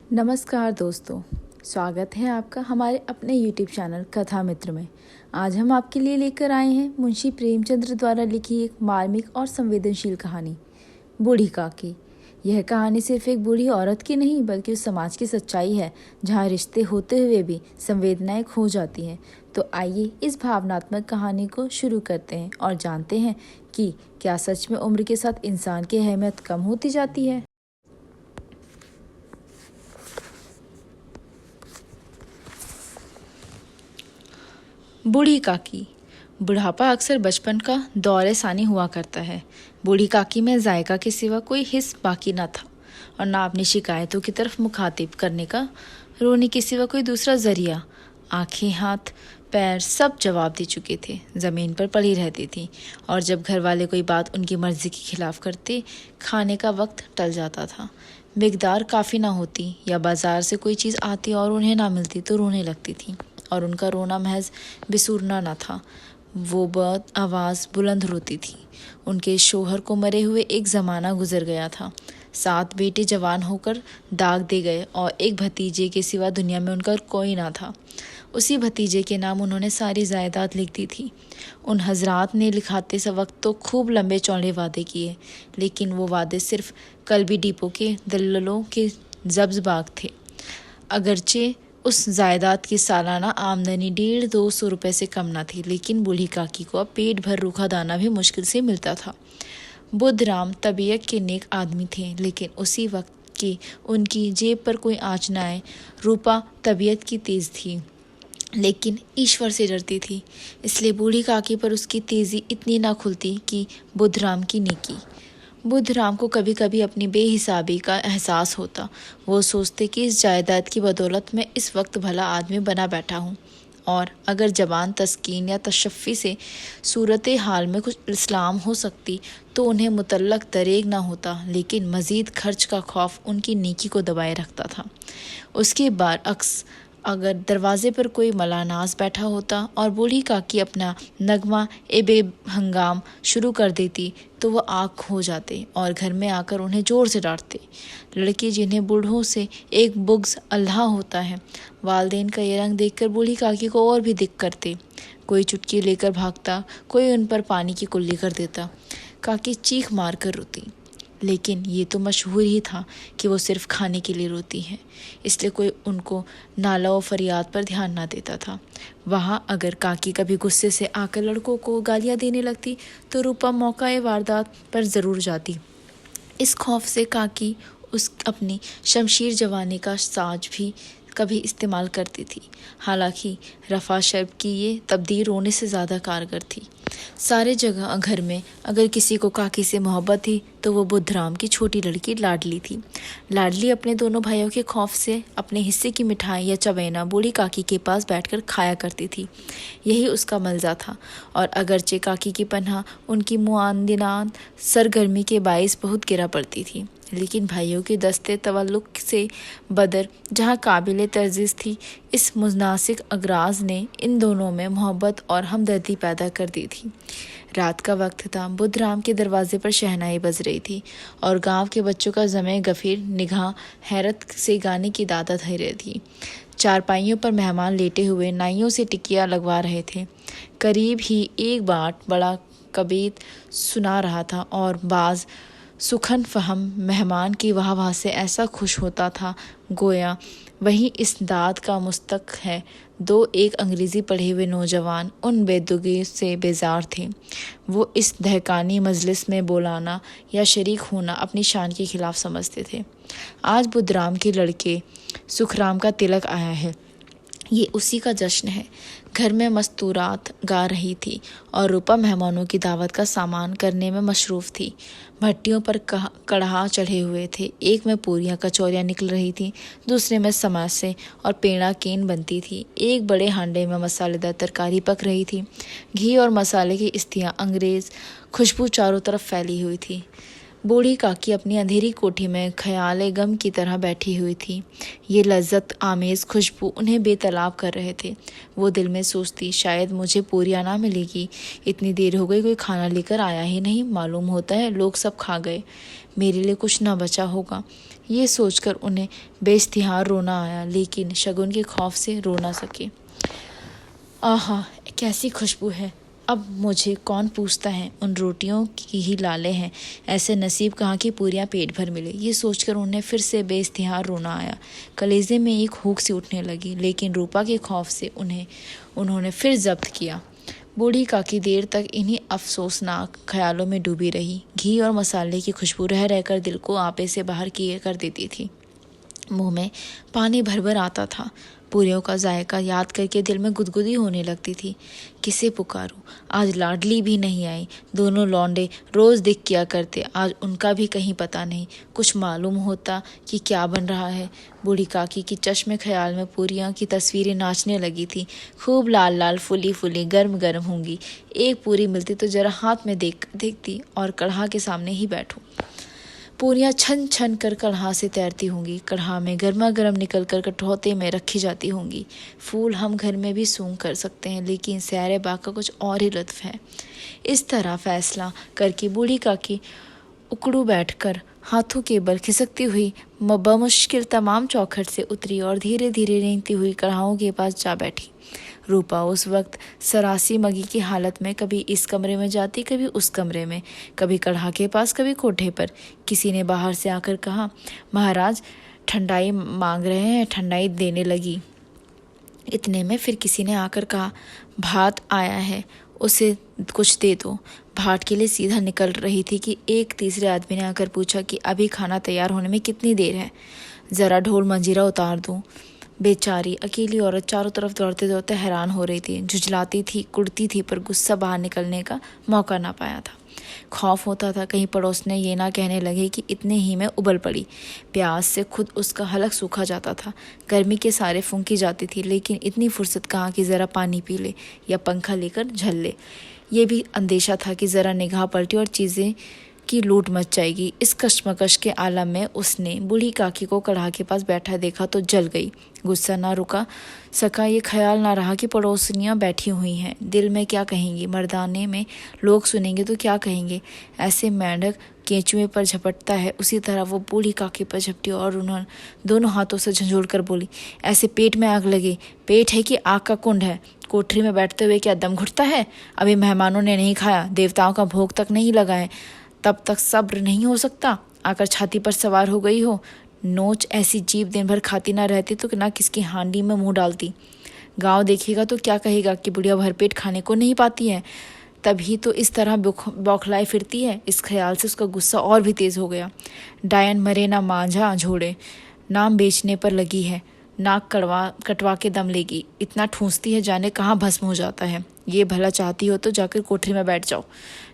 नमस्कार दोस्तों, स्वागत है आपका हमारे अपने YouTube चैनल कथा मित्र में। आज हम आपके लिए लेकर आए हैं मुंशी प्रेमचंद्र द्वारा लिखी एक मार्मिक और संवेदनशील कहानी, बूढ़ी काकी। यह कहानी सिर्फ एक बूढ़ी औरत की नहीं बल्कि उस समाज की सच्चाई है जहाँ रिश्ते होते हुए भी संवेदनाएं खो जाती हैं। तो आइए इस भावनात्मक कहानी को शुरू करते हैं और जानते हैं कि क्या सच में उम्र के साथ इंसान की अहमियत कम होती जाती है। बूढ़ी काकी। बुढ़ापा अक्सर बचपन का दौरे सानी हुआ करता है। बूढ़ी काकी में जायका के सिवा कोई हिस्स बाकी न था और ना अपनी शिकायतों की तरफ मुखातिब करने का रोने के सिवा कोई दूसरा जरिया। आंखें, हाथ, पैर सब जवाब दे चुके थे। ज़मीन पर पड़ी रहती थी और जब घर वाले कोई बात उनकी मर्जी के खिलाफ करते, खाने का वक्त टल जाता था। मिकदार काफ़ी ना होती या बाजार से कोई चीज़ आती और उन्हें ना मिलती तो रोने लगती थी और उनका रोना महज बेसुरना न था, वो बहुत आवाज़ बुलंद रोती थी। उनके शोहर को मरे हुए एक ज़माना गुजर गया था। 7 बेटे जवान होकर दाग दे गए और एक भतीजे के सिवा दुनिया में उनका कोई ना था। उसी भतीजे के नाम उन्होंने सारी जायदाद लिख दी थी। उन हजरात ने लिखाते से वक्त तो खूब लंबे चौड़े वादे किए, लेकिन वो वादे सिर्फ कल्बी डिपो के दल्ललों के जब्ज़बाग थे। अगरचे उस जायदाद की सालाना आमदनी 150-200 रुपये से कम न थी, लेकिन बूढ़ी काकी को अब पेट भर रूखा दाना भी मुश्किल से मिलता था। बुद्धराम तबीयत के नेक आदमी थे, लेकिन उसी वक्त की उनकी जेब पर कोई आँच न आए। रूपा तबीयत की तेज़ थी, लेकिन ईश्वर से डरती थी, इसलिए बूढ़ी काकी पर उसकी तेज़ी इतनी ना खुलती कि बुद्धराम की नेकी। बुद्धराम को कभी कभी अपनी बेहिसाबी का एहसास होता। वो सोचते कि इस जायदाद की बदौलत मैं इस वक्त भला आदमी बना बैठा हूँ और अगर जबान तस्कीन या तशफ़ी से सूरत हाल में कुछ इस्लाम हो सकती तो उन्हें मुतल्लक दरेग ना होता, लेकिन मज़ीद खर्च का खौफ उनकी नेकी को दबाए रखता था। उसके बाद अगर दरवाजे पर कोई मलानाज बैठा होता और बूढ़ी काकी अपना नगमा एबे हंगाम शुरू कर देती तो वो आग खो जाते और घर में आकर उन्हें ज़ोर से डांटते। लड़के जिन्हें बूढ़ों से एक बुग़्ज़ अल्लाह होता है, वालदेन का ये रंग देखकर बूढ़ी काकी को और भी दिक करते। कोई चुटकी लेकर भागता, कोई उन पर पानी की कुल्ली कर देता। काकी चीख मार कर रोती, लेकिन ये तो मशहूर ही था कि वो सिर्फ खाने के लिए रोती हैं, इसलिए कोई उनको नाला और फरियाद पर ध्यान ना देता था। वहाँ अगर काकी कभी गुस्से से आकर लड़कों को गालियाँ देने लगती तो रूपा मौका वारदात पर ज़रूर जाती। इस खौफ से काकी उस अपनी शमशीर जवानी का साज भी कभी इस्तेमाल करती थी। हालांकि रफ़ा शर्ब की ये तब्दील रोने से ज़्यादा कारगर थी। सारे जगह घर में अगर किसी को काकी से मोहब्बत थी तो वो बुद्धराम की छोटी लड़की लाडली थी। लाडली अपने दोनों भाइयों के खौफ से अपने हिस्से की मिठाई या चवेना बूढ़ी काकी के पास बैठकर खाया करती थी। यही उसका मलजा था और अगरचे काकी की पनाह उनकी मुआंदिनान सरगर्मी के बाइस बहुत गिरा पड़ती थी, लेकिन भाइयों के दस्ते तवल्लुक से बदर जहाँ काबिल तर्जीज़ थी, इस मुनासिक अगराज ने इन दोनों में मोहब्बत और हमदर्दी पैदा कर दी थी। रात का वक्त था। बुद्धराम के दरवाजे पर शहनाई बज रही थी और गांव के बच्चों का जमे गफीर निगाह हैरत से गाने की दादा धर रही थी। चारपाइयों पर मेहमान लेटे हुए नाइयों से टिकिया लगवा रहे थे। करीब ही एक बाट बड़ा कबीत सुना रहा था और बाज सुखन फहम मेहमान की वाह से ऐसा खुश होता था गोया वही इस दाद का मुस्तक है। 2 एक अंग्रेज़ी पढ़े हुए नौजवान उन बेदुगी से बेजार थे। वो इस दहकानी मजलिस में बोलाना या शरीक होना अपनी शान के खिलाफ समझते थे। आज बुद्धराम के लड़के सुखराम का तिलक आया है, ये उसी का जश्न है। घर में मस्तूरात गा रही थी और रूपा मेहमानों की दावत का सामान करने में मशरूफ़ थी। भट्टियों पर कड़हा चढ़े हुए थे। एक में पूरियाँ कचौरियाँ निकल रही थीं, दूसरे में समोसे और पेड़ा केन बनती थी। एक बड़े हांडे में मसालेदार तरकारी पक रही थी। घी और मसाले की इस्तियाँ अंग्रेज़ खुशबू चारों तरफ फैली हुई थी। बूढ़ी काकी अपनी अंधेरी कोठी में ख्याल गम की तरह बैठी हुई थी। ये लज्जत आमेज़ खुशबू उन्हें बेतालाब कर रहे थे। वो दिल में सोचती, शायद मुझे पूरियाँ ना मिलेगी। इतनी देर हो गई, कोई खाना लेकर आया ही नहीं। मालूम होता है लोग सब खा गए, मेरे लिए कुछ ना बचा होगा। ये सोचकर उन्हें बेइख्तियार रोना आया, लेकिन शगुन के खौफ से रो ना सके। आहा, कैसी खुशबू है! अब मुझे कौन पूछता है, उन रोटियों की ही लाले हैं। ऐसे नसीब कहाँ की पूरियां पेट भर मिले। ये सोचकर उन्हें फिर से बेइख्तियार रोना आया। कलेजे में एक हुक सी उठने लगी, लेकिन रूपा के खौफ से उन्होंने फिर जब्त किया। बूढ़ी काकी देर तक इन्हीं अफसोसनाक ख्यालों में डूबी रही। घी और मसाले की खुशबू रह रहकर दिल को आपे से बाहर किए कर देती थी। मुंह में पानी भर भर आता था। पूरियों का जायका याद करके दिल में गुदगुदी होने लगती थी। किसे पुकारूं? आज लाडली भी नहीं आई। दोनों लौंडे रोज दिख किया करते, आज उनका भी कहीं पता नहीं। कुछ मालूम होता कि क्या बन रहा है। बूढ़ी काकी की चश्मे ख्याल में पूरियां की तस्वीरें नाचने लगी थी। खूब लाल लाल फुली फुली गर्म गर्म होंगी। एक पूरी मिलती तो जरा हाथ में देखती और कढ़ा के सामने ही बैठूं। पूरियां छन छन कर कढ़ा से तैरती होंगी। कढ़ा में गर्मा गर्म निकल कर कटौते में रखी जाती होंगी। फूल हम घर में भी सूंघ कर सकते हैं, लेकिन सैर बाग का कुछ और ही लुत्फ है। इस तरह फैसला करके बूढ़ी काकी उकड़ू बैठकर हाथों के बल खिसकती हुई बमुश्किल तमाम चौखट से उतरी और धीरे धीरे रेंगती हुई कढ़ाओं के पास जा बैठी। रूपा उस वक्त सरासी मगी की हालत में कभी इस कमरे में जाती, कभी उस कमरे में, कभी कढ़ा के पास, कभी कोठे पर। किसी ने बाहर से आकर कहा, महाराज ठंडाई मांग रहे हैं। ठंडाई देने लगी। इतने में फिर किसी ने आकर कहा, भात आया है, उसे कुछ दे दो। भाट के लिए सीधा निकल रही थी कि एक तीसरे आदमी ने आकर पूछा कि अभी खाना तैयार होने में कितनी देर है, जरा ढोल मंजीरा उतार दूं। बेचारी अकेली औरत चारों तरफ दौड़ते दौड़ते हैरान हो रही थी। झुंझलाती थी, कुड़ती थी, पर गुस्सा बाहर निकलने का मौका ना पाया था। खौफ होता था कहीं पड़ोस ने ये ना कहने लगे कि इतने ही में उबल पड़ी। प्यास से खुद उसका हलक सूखा जाता था। गर्मी के सारे फूंकी जाती थी, लेकिन इतनी फुर्सत कहाँ कि ज़रा पानी पी ले या पंखा लेकर झल ले। ये भी अंदेशा था कि ज़रा निगाह पलटी और चीज़ें की लूट मच जाएगी। इस कश्मकश के आलम में उसने बूढ़ी काकी को कढ़ा के पास बैठा देखा तो जल गई। गुस्सा ना रुका सका। ये ख्याल ना रहा कि पड़ोसनियां बैठी हुई हैं। दिल में क्या कहेंगी, मर्दाने में लोग सुनेंगे तो क्या कहेंगे। ऐसे मेंढक केंचुए पर झपटता है, उसी तरह वो बूढ़ी काकी पर झपटी और उन्होंने दोनों हाथों से झंझोड़ कर बोली, ऐसे पेट में आग लगे। पेट है कि आग का कुंड है? कोठरी में बैठते हुए क्या दम घुटता है? अभी मेहमानों ने नहीं खाया, देवताओं का भोग तक नहीं लगा है, तब तक सब्र नहीं हो सकता? आकर छाती पर सवार हो गई हो। नोच ऐसी जीभ दिन भर खाती ना रहती तो ना किसकी हांडी में मुंह डालती। गांव देखेगा तो क्या कहेगा कि बुढ़िया भरपेट खाने को नहीं पाती है, तभी तो इस तरह बौखलाए फिरती है। इस ख्याल से उसका गुस्सा और भी तेज हो गया। डायन मरे ना मांझा झोड़े, नाम बेचने पर लगी है, नाक कटवा के दम लेगी। इतना ठूंसती है जाने कहाँ भस्म हो जाता है। ये भला चाहती हो तो जाकर कोठरी में बैठ जाओ,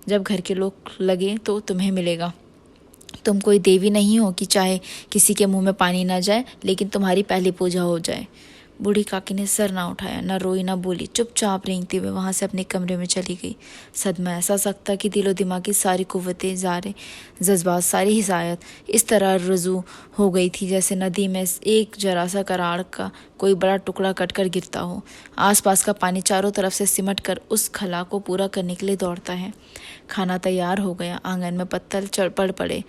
जब घर के लोग लगे तो तुम्हें मिलेगा। तुम कोई देवी नहीं हो कि चाहे किसी के मुंह में पानी ना जाए, लेकिन तुम्हारी पहली पूजा हो जाए। बूढ़ी काकी ने सर ना उठाया, ना रोई, ना बोली। चुपचाप रेंगते हुए वहां से अपने कमरे में चली गई। सदमा ऐसा सख्ता कि दिलो दिमाग की सारी कुव्वतें, सारे जज्बात, सारी हिसायत इस तरह रुजू हो गई थी जैसे नदी में एक जरा सा कराड़ का कोई बड़ा टुकड़ा कटकर गिरता हो। आसपास का पानी चारों तरफ से सिमट कर उस खला को पूरा करने के लिए दौड़ता है। खाना तैयार हो गया। आंगन में पत्तल पड़ पड़े।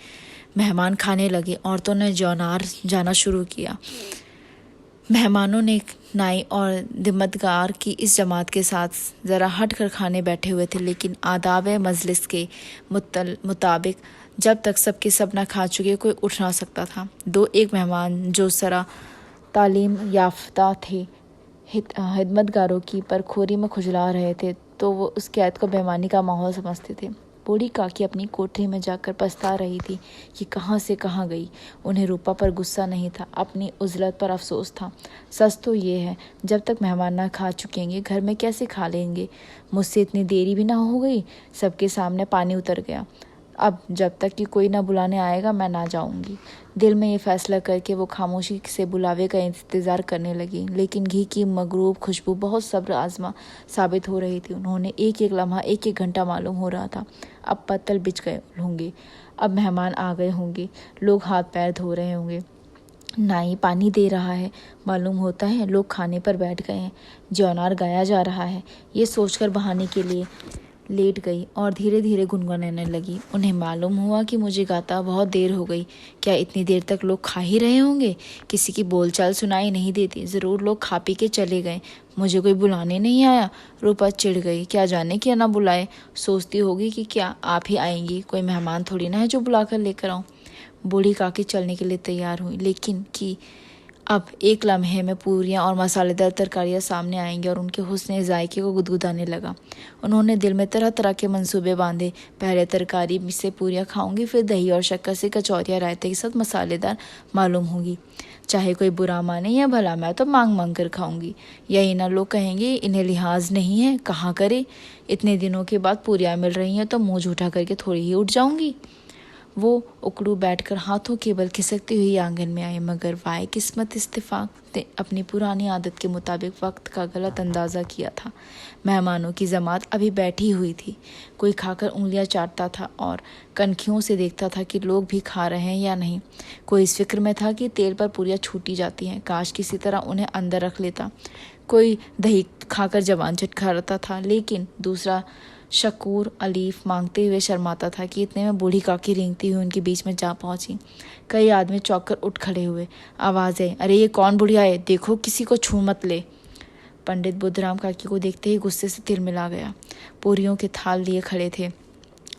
मेहमान खाने लगे। औरतों ने जौनार जाना शुरू किया। मेहमानों ने नाई और दिम्मतगार की इस जमात के साथ ज़रा हट कर खाने बैठे हुए थे, लेकिन आदाब मजलिस के मुताबिक जब तक सबके सब न खा चुके कोई उठ ना सकता था। दो एक मेहमान जो सरा तालीम याफ्ता थे, खिदमतगारों की परखोरी में खुजला रहे थे, तो वो उसकी आयत को बेईमानी का माहौल समझते थे। बूढ़ी काकी अपनी कोठरी में जाकर पछता रही थी कि कहाँ से कहाँ गई। उन्हें रूपा पर गुस्सा नहीं था, अपनी उजलत पर अफसोस था। सच तो ये है, जब तक मेहमान ना खा चुकेंगे घर में कैसे खा लेंगे। मुझसे इतनी देरी भी ना हो गई। सबके सामने पानी उतर गया। अब जब तक कि कोई ना बुलाने आएगा मैं ना जाऊंगी। दिल में ये फैसला करके वो खामोशी से बुलावे का इंतज़ार करने लगी, लेकिन घी की मगरूब खुशबू बहुत सब्र आजमा साबित हो रही थी। उन्होंने एक एक लम्हा, एक एक घंटा मालूम हो रहा था। अब पत्तल बिछ गए होंगे, अब मेहमान आ गए होंगे, लोग हाथ पैर धो रहे होंगे, नाई पानी दे रहा है, मालूम होता है लोग खाने पर बैठ गए हैं, जौनार गाया जा रहा है। ये सोचकर बहाने के लिए लेट गई और धीरे धीरे गुनगुनाने लगी। उन्हें मालूम हुआ कि मुझे गाता बहुत देर हो गई। क्या इतनी देर तक लोग खा ही रहे होंगे? किसी की बोलचाल सुनाई नहीं देती। ज़रूर लोग खा पी के चले गए, मुझे कोई बुलाने नहीं आया। रूपा चिढ़ गई। क्या जाने क्या ना बुलाए, सोचती होगी कि क्या आप ही आएंगी, कोई मेहमान थोड़ी ना है जो बुला कर लेकर आऊँ। बूढ़ी काकी चलने के लिए तैयार हुई, लेकिन कि अब एक लम्हे में पूरियाँ और मसालेदार तरकारियाँ सामने आएंगी और उनके हुस्न जायके को गुदगुदाने लगा। उन्होंने दिल में तरह तरह के मंसूबे बांधे। पहले तरकारी से पूरियाँ खाऊंगी, फिर दही और शक्कर से कचौरियाँ रायते के साथ मसालेदार मालूम होंगी। चाहे कोई बुरा माने या भला, मैं तो मांग मांग कर खाऊंगी। यही ना लोग कहेंगे इन्हें लिहाज नहीं है, कहाँ करे। इतने दिनों के बाद पूरियाँ मिल रही हैं तो मुँह झूठा करके थोड़ी ही उठ जाऊंगी। वो उकड़ू बैठकर हाथों के बल खिसकती हुई आंगन में आई, मगर वाह किस्मत, इत्तेफाक ने अपनी पुरानी आदत के मुताबिक वक्त का गलत अंदाज़ा किया था। मेहमानों की जमात अभी बैठी हुई थी। कोई खाकर उंगलियां चाटता था और कनखियों से देखता था कि लोग भी खा रहे हैं या नहीं। कोई इस फिक्र में था कि तेल पर पूरियां छूटी जाती हैं, काश किसी तरह उन्हें अंदर रख लेता। कोई दही खाकर जबान चटखारता था, लेकिन दूसरा शकूर अलीफ मांगते हुए शर्माता था कि इतने में बूढ़ी काकी रेंगती हुई उनके बीच में जा पहुंची। कई आदमी चौंक कर उठ खड़े हुए। आवाज़ें, अरे ये कौन बुढ़िया है, देखो किसी को छू मत ले। पंडित बुद्धराम काकी को देखते ही गुस्से से तिलमिला गया। पूरियों के थाल लिए खड़े थे,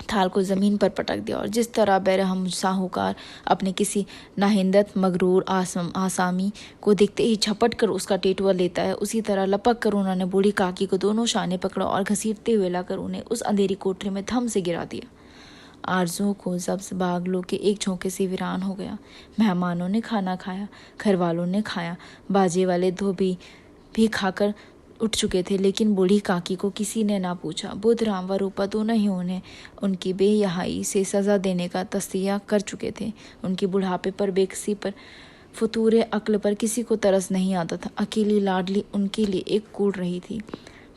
थाल को ज़मीन पर पटक दिया और जिस तरह बेरहम साहूकार अपने किसी नाहिंदत मगरूर आसामी को देखते ही झपट कर उसका टेटुआ लेता है, उसी तरह लपक कर उन्होंने बूढ़ी काकी को दोनों शाने पकड़ा और घसीटते हुए लाकर उन्हें उस अंधेरी कोठरी में धम से गिरा दिया। आरज़ू को सब्ज बागलों के एक झोंके से वीरान हो गया। मेहमानों ने खाना खाया, घर वालों ने खाया, बाजे वाले धोबी भी खाकर उठ चुके थे, लेकिन बूढ़ी काकी को किसी ने ना पूछा। बुद्धराम व रूपा दोनों ही उन्हें उनकी बेयहाई से सज़ा देने का तस्तिया कर चुके थे। उनकी बुढ़ापे पर, बेकसी पर, फतूरे अक्ल पर किसी को तरस नहीं आता था। अकेली लाडली उनके लिए एक कूड़ रही थी।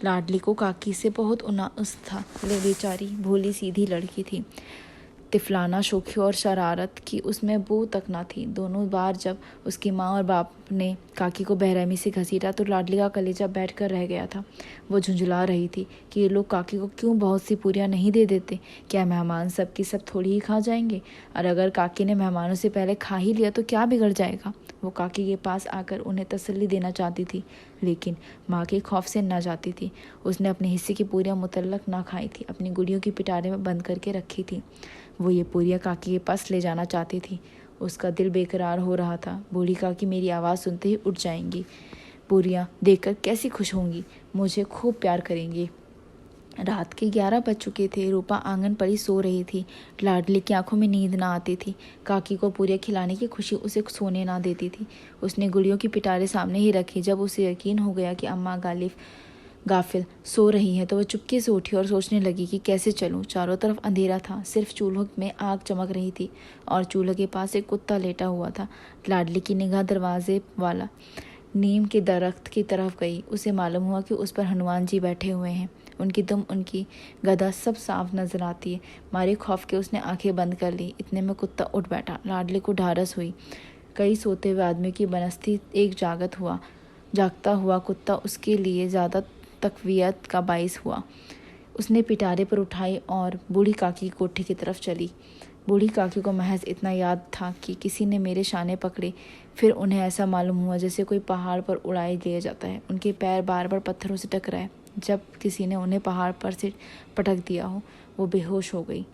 लाडली को काकी से बहुत उनास था। ले बेचारी भोली सीधी लड़की थी, तिफलाना शोखी और शरारत की उसमें बू तक ना थी। दोनों बार जब उसकी माँ और बाप ने काकी को बेरहमी से घसीटा तो लाडली का कलेजा बैठ कर रह गया था। वो झुंझुला रही थी कि ये लोग काकी को क्यों बहुत सी पूरियाँ नहीं दे देते। क्या मेहमान सब की सब थोड़ी ही खा जाएंगे? और अगर काकी ने मेहमानों से पहले खा ही लिया तो क्या बिगड़ जाएगा? वो काकी के पास आकर उन्हें तसल्ली देना चाहती थी, लेकिन माँ के खौफ से न जाती थी। उसने अपने हिस्से की पूरियाँ मुतल्लक ना खाई थी, अपनी गुड़ियों की पिटारे में बंद करके रखी थी। वो ये पूरियाँ काकी के पास ले जाना चाहती थी। उसका दिल बेकरार हो रहा था। बूढ़ी काकी मेरी आवाज़ सुनते ही उठ जाएंगी, पूरियाँ देखकर कैसी खुश होंगी, मुझे खूब प्यार करेंगी। रात के 11 बज चुके थे। रूपा आंगन पर ही सो रही थी। लाडली की आंखों में नींद ना आती थी। काकी को पूरियाँ खिलाने की खुशी उसे सोने ना देती थी। उसने गुड़ियों की पिटारे सामने ही रखी। जब उसे यकीन हो गया कि अम्मा गाफिल सो रही हैं तो वह चुपके से उठी और सोचने लगी कि कैसे चलूं। चारों तरफ अंधेरा था, सिर्फ चूल्हों में आग चमक रही थी और चूल्हे के पास एक कुत्ता लेटा हुआ था। लाडली की निगाह दरवाजे वाला नीम के दरख्त की तरफ गई। उसे मालूम हुआ कि उस पर हनुमान जी बैठे हुए हैं। उनकी दुम, उनकी गदा सब साफ नजर आती है। मारे खौफ के उसने आंखें बंद कर ली। इतने में कुत्ता उठ बैठा। लाडली को ढारस हुई। कई सोते हुए आदमियों की बनस्ती एक जागता हुआ कुत्ता उसके लिए ज़्यादा तकवीयत का बाइस हुआ। उसने पिटारे पर उठाई और बूढ़ी काकी की कोठी की तरफ चली। बूढ़ी काकी को महज इतना याद था कि किसी ने मेरे शाने पकड़े। फिर उन्हें ऐसा मालूम हुआ जैसे कोई पहाड़ पर उड़ाए लिया जाता है। उनके पैर बार बार पत्थरों से टकराए। जब किसी ने उन्हें पहाड़ पर से पटक दिया हो, वो बेहोश हो गई।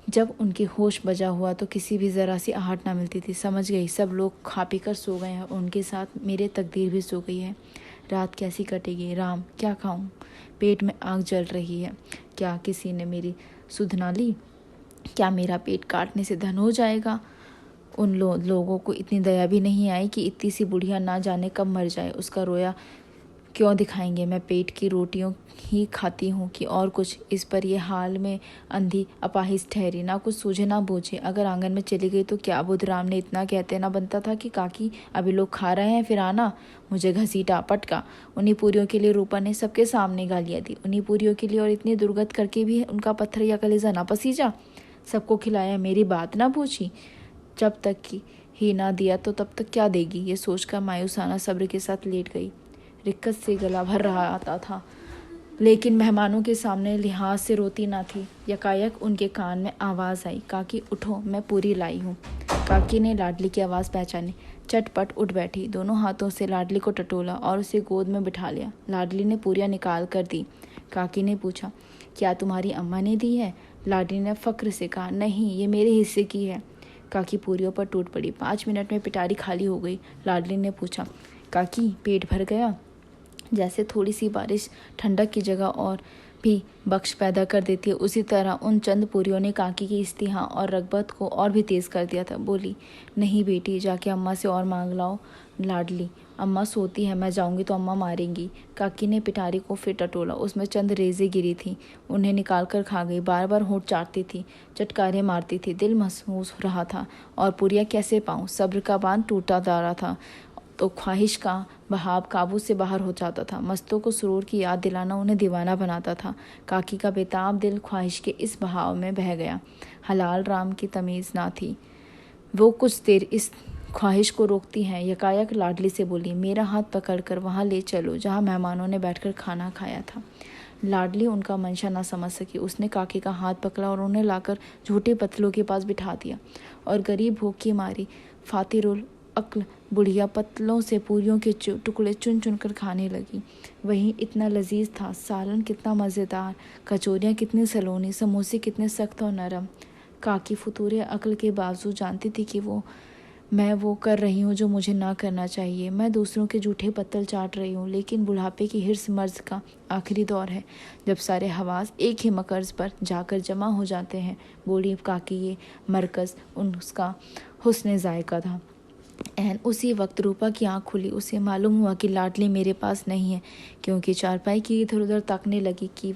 जब उनकी होश बजा हुआ तो किसी भी ज़रा सी आहट ना मिलती थी। समझ गई सब लोग खा पी कर सो गए हैं, उनके साथ मेरे तकदीर भी सो गई है। रात कैसी कटेगी? राम, क्या खाऊं? पेट में आग जल रही है। क्या किसी ने मेरी सुध ना ली? क्या मेरा पेट काटने से धन हो जाएगा? उन लोगों को इतनी दया भी नहीं आई कि इतनी सी बुढ़िया ना जाने कब मर जाए। उसका रोया क्यों दिखाएंगे? मैं पेट की रोटियों ही खाती हूँ कि और कुछ। इस पर यह हाल में अंधी अपाहिज ठहरी, ना कुछ सूझे ना बूझे। अगर आंगन में चली गई तो क्या? बुद्धराम ने इतना कहते ना बनता था कि काकी अभी लोग खा रहे हैं, फिर आना। मुझे घसीटा, पटका। उन्हीं पूरियों के लिए रूपा ने सबके सामने गालियाँ दी। उन्हीं पूरियों के लिए, और इतनी दुर्गत करके भी उनका पत्थर या कलेजा ना पसीजा। सबको खिलाया, मेरी बात ना पूछी। जब तक ही ना दिया तो तब तक क्या देगी? ये सोचकर मायूसाना सब्र के साथ लेट गई। रिक्कत से गला भर रहा आता था। लेकिन मेहमानों के सामने लिहाज से रोती ना थी। यकायक उनके कान में आवाज़ आई, काकी उठो, मैं पूरी लाई हूँ। काकी ने लाडली की आवाज़ पहचानी, चटपट उठ बैठी, दोनों हाथों से लाडली को टटोला और उसे गोद में बिठा लिया। लाडली ने पूरियाँ निकाल कर दी। काकी ने पूछा, क्या तुम्हारी अम्मा ने दी है? लाडली ने फक्र से कहा, नहीं, ये मेरे हिस्से की है। काकी पूरियों पर टूट पड़ी। 5 मिनट में पिटारी खाली हो गई। लाडली ने पूछा, काकी पेट भर गया? जैसे थोड़ी सी बारिश ठंडक की जगह और भी बख्श पैदा कर देती है, उसी तरह उन चंद पूरियों ने काकी की इस्तिहा और रगबत को और भी तेज़ कर दिया था। बोली, नहीं बेटी, जाके अम्मा से और मांग लाओ। लाडली, अम्मा सोती है, मैं जाऊंगी तो अम्मा मारेंगी। काकी ने पिटारी को फिर टटोला, उसमें चंद रेजे गिरी थी, उन्हें निकाल कर खा गई। बार बार होंठ चाटती थी, चटकारे मारती थी। दिल महसूस हो रहा था और पूरियाँ कैसे पाऊँ? सब्र का बांध टूटा जा रहा था तो ख्वाहिश का बहाव काबू से बाहर हो जाता था। मस्तों को सुरूर की याद दिलाना उन्हें दीवाना बनाता था। काकी का बेताब दिल ख्वाहिश के इस बहाव में बह गया। हलाल राम की तमीज़ ना थी, वो कुछ देर इस ख्वाहिश को रोकती हैं। यकायक लाडली से बोली, मेरा हाथ पकड़कर वहाँ ले चलो जहाँ मेहमानों ने बैठकर खाना खाया था। लाडली उनका मंशा ना समझ सकी। उसने काकी का हाथ पकड़ा और उन्हें लाकर झूठे पतलों के पास बिठा दिया और गरीब भूख की मारी फातिरुल अक्ल बुढ़िया पतलों से पूरियों के टुकड़े चुन चुन कर खाने लगी। वहीं इतना लजीज था, सालन कितना मज़ेदार, कचौरियाँ कितनी सलोनी, समोसे कितने सख्त और नरम। काकी फुतूरे अक्ल के बावजूद जानती थी कि मैं वो कर रही हूँ जो मुझे ना करना चाहिए। मैं दूसरों के जूठे पत्तल चाट रही हूँ, लेकिन बुढ़ापे की हिर्स मर्ज का आखिरी दौर है, जब सारे हवास एक ही मकर्ज पर जाकर जमा हो जाते हैं। बोली काकी, ये मरकज़ उसका हुस्न जायका था। एन उसी वक्त रूपा की आंख खुली। उसे मालूम हुआ कि लाडली मेरे पास नहीं है, क्योंकि चारपाई की इधर उधर ताकने लगी कि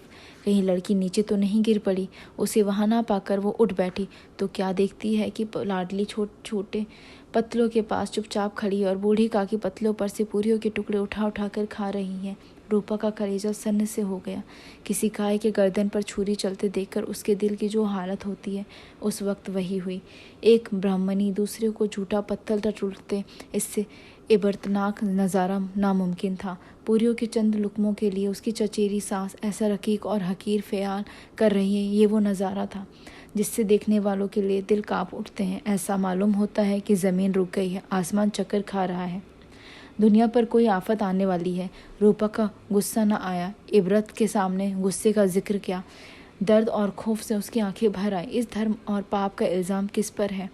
कहीं लड़की नीचे तो नहीं गिर पड़ी। उसे वहाँ ना पाकर वो उठ बैठी तो क्या देखती है कि लाडली छोटे पतलों के पास चुपचाप खड़ी और बूढ़ी काकी पतलों पर से पूरियों के टुकड़े उठा उठा कर खा रही है। रूपा का कलेजा सन्न से हो गया। किसी गाय के गर्दन पर छुरी चलते देखकर उसके दिल की जो हालत होती है, उस वक्त वही हुई। एक ब्राह्मणी दूसरे को झूठा पत्थर टटोलते, इससे इबरतनाक नज़ारा नामुमकिन था। पूरियों के चंद लुकमों के लिए उसकी चचेरी सांस ऐसा रकीक और हकीर ख्याल कर रही है, ये वो नज़ारा था जिससे देखने वालों के लिए दिल कांप उठते हैं। ऐसा मालूम होता है कि ज़मीन रुक गई है, आसमान चक्कर खा रहा है, दुनिया पर कोई आफत आने वाली है। रूपा का गुस्सा न आया। इबरत के सामने गुस्से का जिक्र क्या? दर्द और खौफ से उसकी आंखें भर आई। इस धर्म और पाप का इल्ज़ाम किस पर है?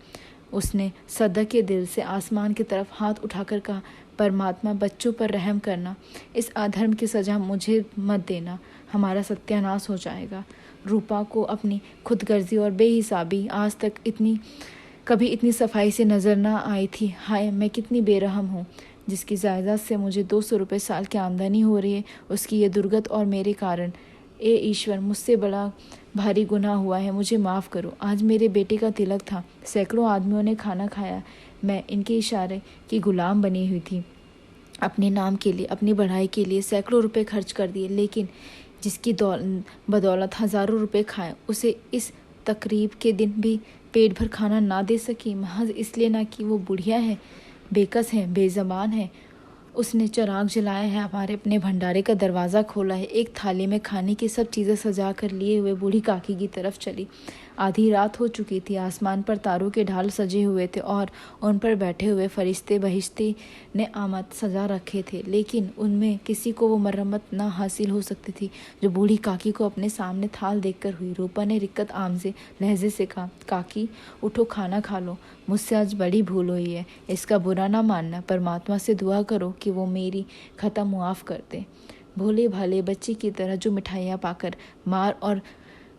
उसने सदा के दिल से आसमान की तरफ हाथ उठाकर कहा, परमात्मा, बच्चों पर रहम करना, इस अधर्म की सज़ा मुझे मत देना, हमारा सत्यानाश हो जाएगा। रूपा को अपनी खुदगर्जी और बेहिसाबी आज तक कभी इतनी सफाई से नज़र न आई थी। हाय, मैं कितनी बेरहम हूँ। जिसकी जायदाद से मुझे 200 रुपये साल की आमदनी हो रही है, उसकी ये दुर्गत और मेरे कारण। ए ईश्वर, मुझसे बड़ा भारी गुनाह हुआ है, मुझे माफ़ करो। आज मेरे बेटे का तिलक था, सैकड़ों आदमियों ने खाना खाया, मैं इनके इशारे की गुलाम बनी हुई थी। अपने नाम के लिए, अपनी बढ़ाई के लिए सैकड़ों रुपए खर्च कर दिए, लेकिन जिसकी बदौलत हज़ारों रुपए खाए, उसे इस तकरीब के दिन भी पेट भर खाना ना दे सकी, महज इसलिए ना कि वो बुढ़िया है, बेकस है, बेज़बान है। उसने चिराग जलाया है, हमारे अपने भंडारे का दरवाज़ा खोला है, एक थाली में खाने की सब चीज़ें सजा कर लिए हुए बूढ़ी काकी की तरफ चली। आधी रात हो चुकी थी, आसमान पर तारों के ढाल सजे हुए थे और उन पर बैठे हुए फरिश्ते बहिश्ते ने आमद सजा रखे थे, लेकिन उनमें किसी को वो मरम्मत ना हासिल हो सकती थी जो बूढ़ी काकी को अपने सामने थाल देखकर हुई। रूपा ने रिक्कत आमज़े लहजे से कहा, काकी उठो, खाना खा लो, मुझसे आज बड़ी भूल हुई है, इसका बुरा ना मानना, परमात्मा से दुआ करो कि वो मेरी खता मुआफ़ कर दे। भोले भाले बच्चे की तरह जो मिठाइयाँ पाकर मार और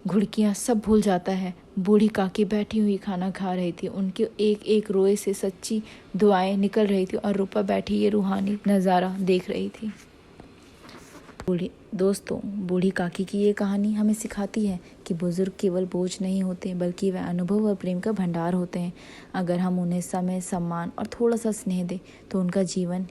घुड़कियाँ सब भूल जाता है, बूढ़ी काकी बैठी हुई खाना खा रही थी। उनके एक एक रोए से सच्ची दुआएं निकल रही थी और रूपा बैठी ये रूहानी नज़ारा देख रही थी। दोस्तों, बूढ़ी काकी की ये कहानी हमें सिखाती है कि बुज़ुर्ग केवल बोझ नहीं होते, बल्कि वह अनुभव और प्रेम का भंडार होते हैं। अगर हम उन्हें समय, सम्मान और थोड़ा सा स्नेह दें तो उनका जीवन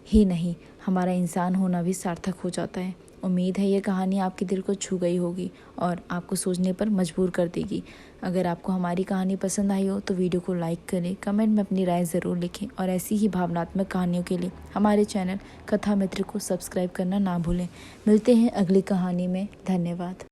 ही नहीं, हमारा इंसान होना भी सार्थक हो जाता है। उम्मीद है ये कहानी आपके दिल को छू गई होगी और आपको सोचने पर मजबूर कर देगी। अगर आपको हमारी कहानी पसंद आई हो तो वीडियो को लाइक करें, कमेंट में अपनी राय ज़रूर लिखें और ऐसी ही भावनात्मक कहानियों के लिए हमारे चैनल कथा मित्र को सब्सक्राइब करना ना भूलें। मिलते हैं अगली कहानी में। धन्यवाद।